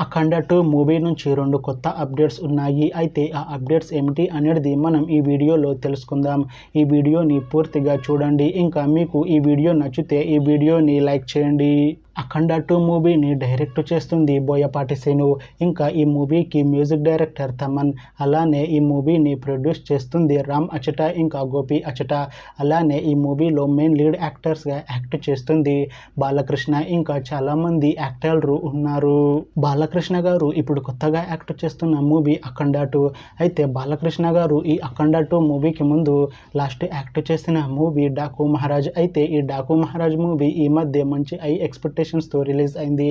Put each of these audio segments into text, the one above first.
అఖండ 2 movie నుంచి 2 కొత్త updates ఉన్నాయి. అయితే ఆ అప్డేట్స్ ఏమిటి అనేది మనం ఈ వీడియోలో తెలుసుకుందాం. ఈ వీడియోని పూర్తిగా చూడండి. ఇంకా మీకు ఈ వీడియో నచ్చితే ఈ వీడియోని లైక్ చేయండి. అఖండ 2 మూవీని డైరెక్ట్ చేస్తుంది బోయపాటి శ్రీను. ఇంకా ఈ మూవీకి మ్యూజిక్ డైరెక్టర్ తమన్. అలానే ఈ మూవీని ప్రొడ్యూస్ చేస్తుంది రామ్ అచట ఇంకా గోపి అచట. అలానే ఈ మూవీలో మెయిన్ లీడ్ యాక్టర్స్గా యాక్ట్ చేస్తుంది బాలకృష్ణ. ఇంకా చాలామంది యాక్టర్లు ఉన్నారు. బాలకృష్ణ గారు ఇప్పుడు కొత్తగా యాక్ట్ చేస్తున్న మూవీ అఖండ 2. అయితే బాలకృష్ణ గారు ఈ అఖండ 2 మూవీకి ముందు లాస్ట్ యాక్ట్ చేసిన మూవీ డాకు మహారాజ్. అయితే ఈ డాకు మహారాజ్ మూవీ ఈ మధ్య మంచి ఎక్స్పెక్టేషన్స్తో రిలీజ్ అయింది.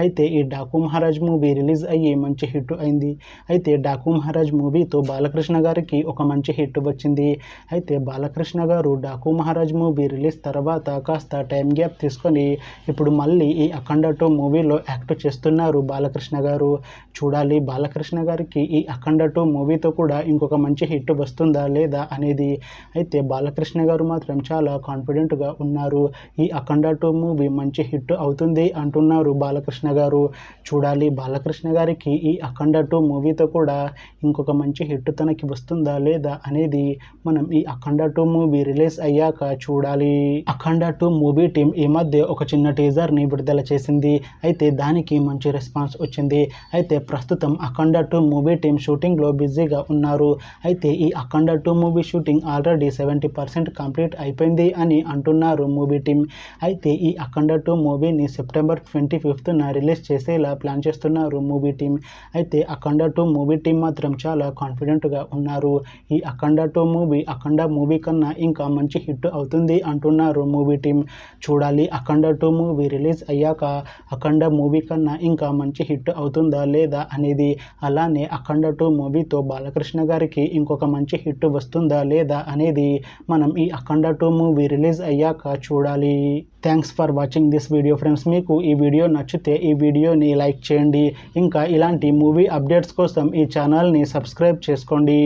అయితే ఈ డాకు మహారాజ్ మూవీ రిలీజ్ అయ్యి మంచి హిట్ అయింది. అయితే డాకు మహారాజ్ మూవీతో బాలకృష్ణ గారికి ఒక మంచి హిట్ వచ్చింది. అయితే బాలకృష్ణ గారు డాకు మహారాజ్ మూవీ రిలీజ్ తర్వాత కాస్త టైం గ్యాప్ తీసుకొని ఇప్పుడు మళ్ళీ ఈ అఖండ 2 మూవీలో యాక్ట్ చేస్తున్నారు బాలకృష్ణ గారు. చూడాలి బాలకృష్ణ గారికి ఈ అఖండ 2 మూవీతో కూడా ఇంకొక మంచి హిట్ వస్తుందా లేదా అనేది. అయితే బాలకృష్ణ గారు మాత్రం చాలా కాన్ఫిడెంట్గా ఉన్నారు. ఈ అఖండ 2 మూవీ మంచి హిట్ అవుతుంది అంటున్నారు బాలకృష్ణ గారు. చూడాలి బాలకృష్ణ గారికి ఈ అఖండ 2 మూవీతో కూడా ఇంకొక మంచి హిట్ తనకి వస్తుందా లేదా అనేది మనం ఈ అఖండ 2 మూవీ రిలీజ్ అయ్యాక చూడాలి. అఖండ 2 మూవీ టీం ఈ మధ్య ఒక చిన్న టీజర్ని విడుదల చేసింది. అయితే దానికి మంచి రెస్పాన్స్ వచ్చింది. అయితే ప్రస్తుతం అఖండ 2 మూవీ టీం షూటింగ్లో బిజీగా ఉన్నారు. అయితే ఈ అఖండ 2 మూవీ షూటింగ్ ఆల్రెడీ 70% కంప్లీట్ అయిపోయింది అని అంటున్నారు మూవీ టీం. అయితే ఈ అఖండ 2 మూవీని సెప్టెంబర్ 25న రిలీజ్ చేసేలా ప్లాన్ చేస్తున్నారు మూవీ టీం. అయితే అఖండ 2 మూవీ టీం మాత్రం చాలా కాన్ఫిడెంట్గా ఉన్నారు. ఈ అఖండ 2 మూవీ అఖండ మూవీ కన్నా ఇంకా మంచి హిట్ అవుతుంది అంటున్నారు మూవీ టీం. చూడాలి అఖండ 2 మూవీ రిలీజ్ అయ్యాక అఖండ మూవీ కన్నా ఇంకా మంచి హిట్ అవుతుందా లేదా అనేది. అలానే అఖండ 2 మూవీతో బాలకృష్ణ గారికి ఇంకొక మంచి హిట్ వస్తుందా లేదా అనేది మనం ఈ అఖండ 2 మూవీ రిలీజ్ అయ్యాక చూడాలి. Thanks for watching this video friends. మీకు ఈ వీడియో నచ్చితే ఈ వీడియోని లైక్ చేయండి. ఇంకా ఇలాంటి మూవీ అప్డేట్స్ కోసం ఈ ఛానల్ని సబ్స్క్రైబ్ చేసుకోండి.